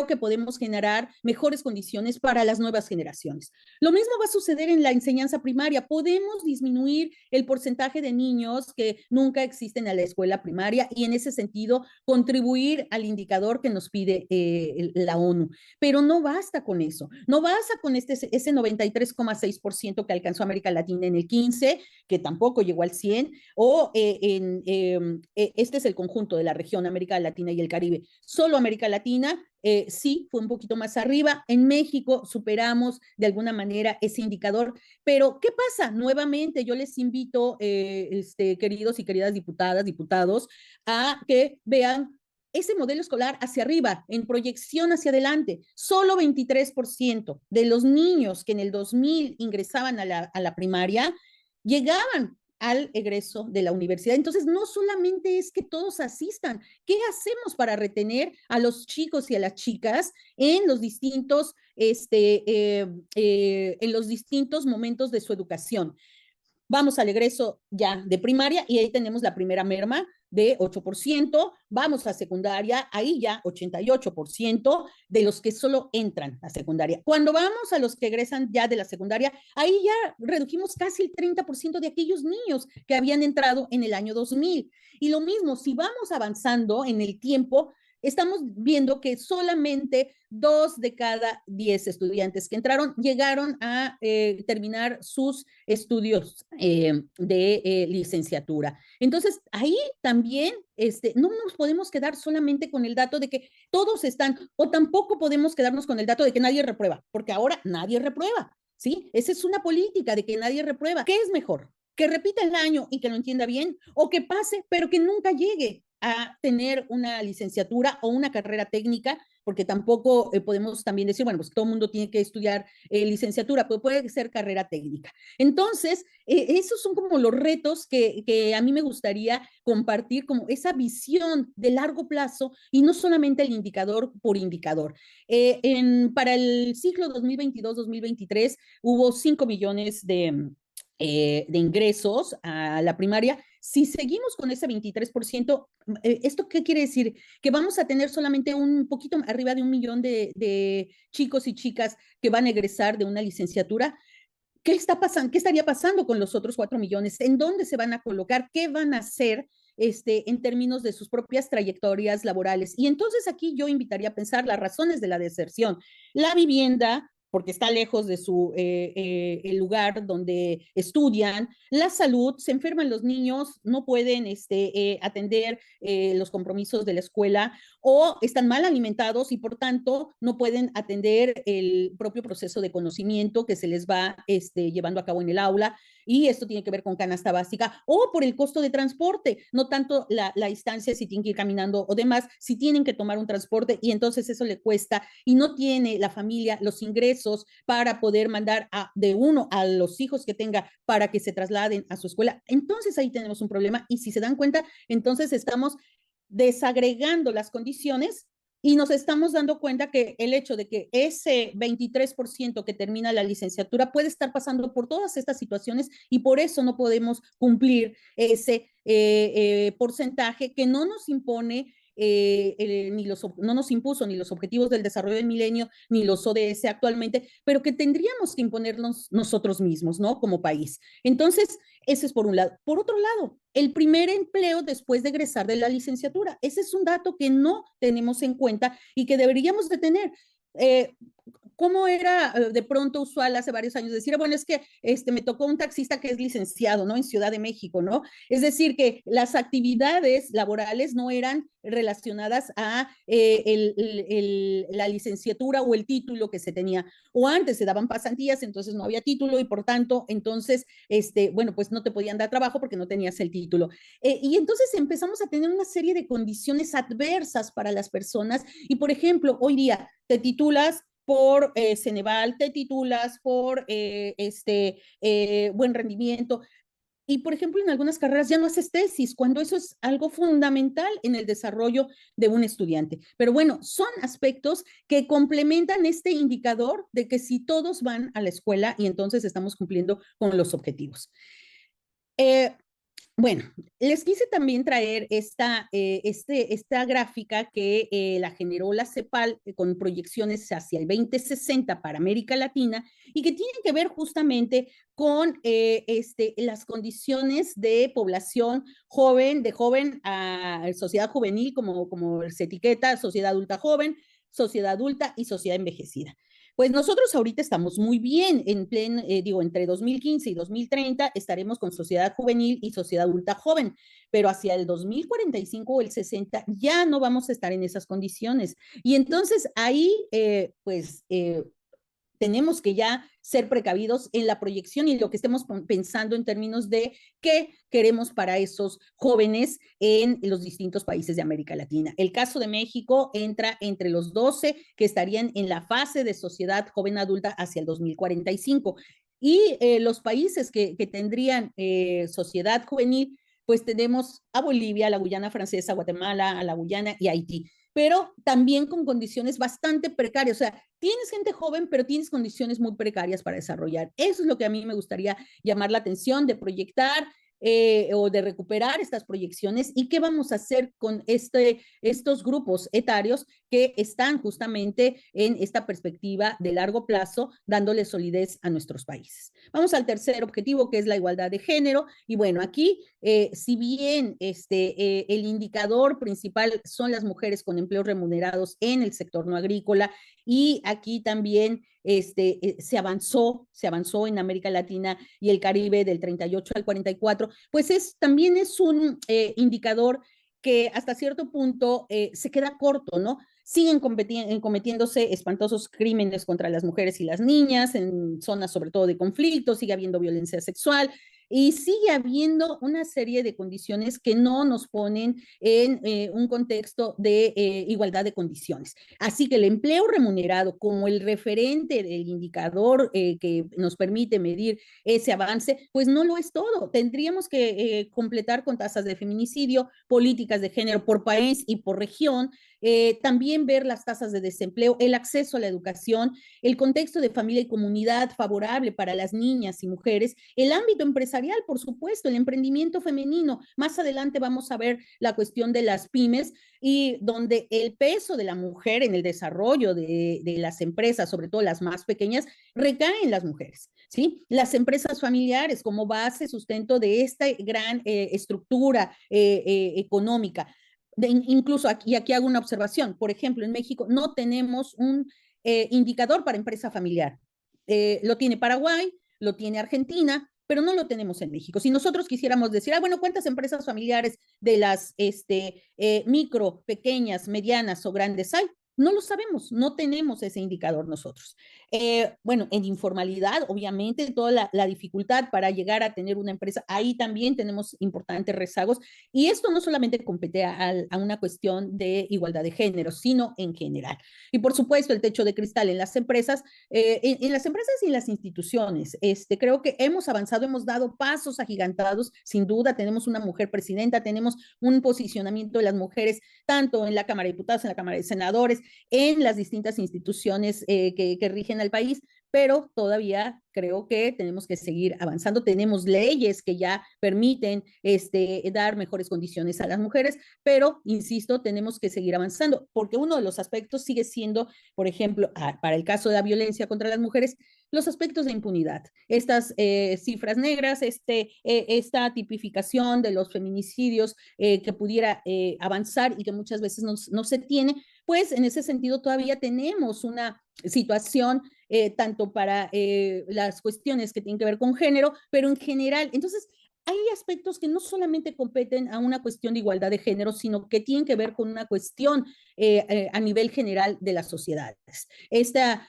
que podemos generar mejores condiciones para las nuevas generaciones. Lo mismo va a suceder en la enseñanza primaria. Podemos disminuir el porcentaje de niños que nunca existen en la escuela primaria y en ese sentido contribuir al indicador que nos pide la ONU. Pero no basta con eso. No basta con ese 93,6% que alcanzó América Latina en el 15, que tampoco llegó al 100, o este es el conjunto de la región América Latina y el Caribe. Solo América Latina sí fue un poquito más arriba. En México superamos de alguna manera ese indicador. Pero, ¿qué pasa? Nuevamente, yo les invito, queridos y queridas diputadas, diputados, a que vean ese modelo escolar hacia arriba, en proyección hacia adelante. Solo 23% de los niños que en el 2000 ingresaban a la primaria llegaban al egreso de la universidad. Entonces, no solamente es que todos asistan, ¿qué hacemos para retener a los chicos y a las chicas en los distintos, en los distintos momentos de su educación? Vamos al egreso ya de primaria y ahí tenemos la primera merma de 8%, vamos a secundaria, ahí ya 88% de los que solo entran a secundaria. Cuando vamos a los que egresan ya de la secundaria, ahí ya redujimos casi el 30% de aquellos niños que habían entrado en el año 2000. Y lo mismo, si vamos avanzando en el tiempo, estamos viendo que solamente 2 de cada 10 estudiantes que entraron llegaron a terminar sus estudios de licenciatura. Entonces, ahí también no nos podemos quedar solamente con el dato de que todos están, o tampoco podemos quedarnos con el dato de que nadie reprueba, porque ahora nadie reprueba, ¿sí? Esa es una política de que nadie reprueba. ¿Qué es mejor? ¿Que repita el año y que lo entienda bien? ¿O que pase, pero que nunca llegue a tener una licenciatura o una carrera técnica? Porque tampoco podemos también decir, bueno, pues todo el mundo tiene que estudiar licenciatura, pero puede ser carrera técnica. Entonces, esos son como los retos que a mí me gustaría compartir, como esa visión de largo plazo y no solamente el indicador por indicador. Para el ciclo 2022-2023 hubo 5 millones de ingresos a la primaria. Si seguimos con ese 23%, ¿esto qué quiere decir? Que vamos a tener solamente un poquito arriba de 1 millón de chicos y chicas que van a egresar de una licenciatura. ¿Qué está pasando? ¿Qué estaría pasando con los otros 4 millones? ¿En dónde se van a colocar? ¿Qué van a hacer en términos de sus propias trayectorias laborales? Y entonces aquí yo invitaría a pensar las razones de la deserción. La vivienda, porque está lejos de el lugar donde estudian, la salud, se enferman los niños, no pueden atender los compromisos de la escuela, o están mal alimentados y por tanto no pueden atender el propio proceso de conocimiento que se les va llevando a cabo en el aula, y esto tiene que ver con canasta básica, o por el costo de transporte, no tanto la distancia, si tienen que ir caminando o demás, si tienen que tomar un transporte y entonces eso le cuesta y no tiene la familia los ingresos para poder mandar de uno a los hijos que tenga para que se trasladen a su escuela. Entonces ahí tenemos un problema y si se dan cuenta, entonces estamos desagregando las condiciones y nos estamos dando cuenta que el hecho de que ese 23% que termina la licenciatura puede estar pasando por todas estas situaciones y por eso no podemos cumplir ese porcentaje que no nos impone no nos impuso ni los objetivos del desarrollo del milenio ni los ODS actualmente, pero que tendríamos que imponernos nosotros mismos, ¿no? Como país. Entonces, ese es por un lado. Por otro lado, el primer empleo después de egresar de la licenciatura. Ese es un dato que no tenemos en cuenta y que deberíamos de tener. ¿Cómo era de pronto usual hace varios años decir, bueno, es que me tocó un taxista que es licenciado, ¿no? En Ciudad de México, ¿no? Es decir, que las actividades laborales no eran relacionadas a la licenciatura o el título que se tenía. O antes se daban pasantías, entonces no había título y por tanto, entonces, bueno, pues no te podían dar trabajo porque no tenías el título. Y entonces empezamos a tener una serie de condiciones adversas para las personas y, por ejemplo, hoy día te titulas por Ceneval, te titulas por buen rendimiento. Y, por ejemplo, en algunas carreras ya no haces tesis, cuando eso es algo fundamental en el desarrollo de un estudiante. Pero bueno, son aspectos que complementan este indicador de que si todos van a la escuela y entonces estamos cumpliendo con los objetivos. Bueno, les quise también traer esta gráfica que la generó la CEPAL con proyecciones hacia el 2060 para América Latina y que tienen que ver justamente con las condiciones de población joven, de joven a sociedad juvenil, como se etiqueta, sociedad adulta joven, sociedad adulta y sociedad envejecida. Pues nosotros ahorita estamos muy bien, entre 2015 y 2030 estaremos con sociedad juvenil y sociedad adulta joven, pero hacia el 2045 o el 60 ya no vamos a estar en esas condiciones. Y entonces ahí, tenemos que ya ser precavidos en la proyección y lo que estemos pensando en términos de qué queremos para esos jóvenes en los distintos países de América Latina. El caso de México entra entre los 12 que estarían en la fase de sociedad joven adulta hacia el 2045. Y los países que tendrían sociedad juvenil, pues tenemos a Bolivia, a la Guyana Francesa, Guatemala, a la Guyana y Haití, pero también con condiciones bastante precarias. O sea, tienes gente joven, pero tienes condiciones muy precarias para desarrollar. Eso es lo que a mí me gustaría llamar la atención, de proyectar o de recuperar estas proyecciones y qué vamos a hacer con estos grupos etarios que están justamente en esta perspectiva de largo plazo, dándole solidez a nuestros países. Vamos al tercer objetivo, que es la igualdad de género. Y bueno, aquí, si bien el indicador principal son las mujeres con empleos remunerados en el sector no agrícola, y aquí también se avanzó en América Latina y el Caribe del 38 al 44, pues también es un indicador que hasta cierto punto se queda corto, ¿no? Siguen cometiéndose espantosos crímenes contra las mujeres y las niñas en zonas sobre todo de conflicto, sigue habiendo violencia sexual y sigue habiendo una serie de condiciones que no nos ponen en un contexto de igualdad de condiciones. Así que el empleo remunerado como el referente del indicador que nos permite medir ese avance, pues no lo es todo. Tendríamos que completar con tasas de feminicidio, políticas de género por país y por región, también ver las tasas de desempleo, el acceso a la educación, el contexto de familia y comunidad favorable para las niñas y mujeres, el ámbito empresarial, por supuesto, el emprendimiento femenino. Más adelante vamos a ver la cuestión de las pymes y donde el peso de la mujer en el desarrollo de las empresas, sobre todo las más pequeñas, recae en las mujeres, ¿sí? Las empresas familiares como base, sustento de esta gran estructura económica. Incluso aquí hago una observación. Por ejemplo, en México no tenemos un indicador para empresa familiar. Lo tiene Paraguay, lo tiene Argentina, pero no lo tenemos en México. Si nosotros quisiéramos decir, bueno, ¿cuántas empresas familiares de las micro, pequeñas, medianas o grandes hay? No lo sabemos, no tenemos ese indicador nosotros. Bueno, en informalidad, obviamente, toda la dificultad para llegar a tener una empresa, ahí también tenemos importantes rezagos. Y esto no solamente compete a una cuestión de igualdad de género, sino en general. Y por supuesto, el techo de cristal en las empresas, en las empresas y en las instituciones. Creo que hemos avanzado, hemos dado pasos agigantados, sin duda, tenemos una mujer presidenta, tenemos un posicionamiento de las mujeres, tanto en la Cámara de Diputados, en la Cámara de Senadores, en las distintas instituciones que rigen al país, pero todavía creo que tenemos que seguir avanzando. Tenemos leyes que ya permiten dar mejores condiciones a las mujeres, pero, insisto, tenemos que seguir avanzando, porque uno de los aspectos sigue siendo, por ejemplo, para el caso de la violencia contra las mujeres, los aspectos de impunidad. Estas cifras negras, esta tipificación de los feminicidios que pudiera avanzar y que muchas veces no se tiene, pues en ese sentido todavía tenemos una situación tanto para las cuestiones que tienen que ver con género, pero en general. Entonces, hay aspectos que no solamente competen a una cuestión de igualdad de género, sino que tienen que ver con una cuestión a nivel general de las sociedades. Esta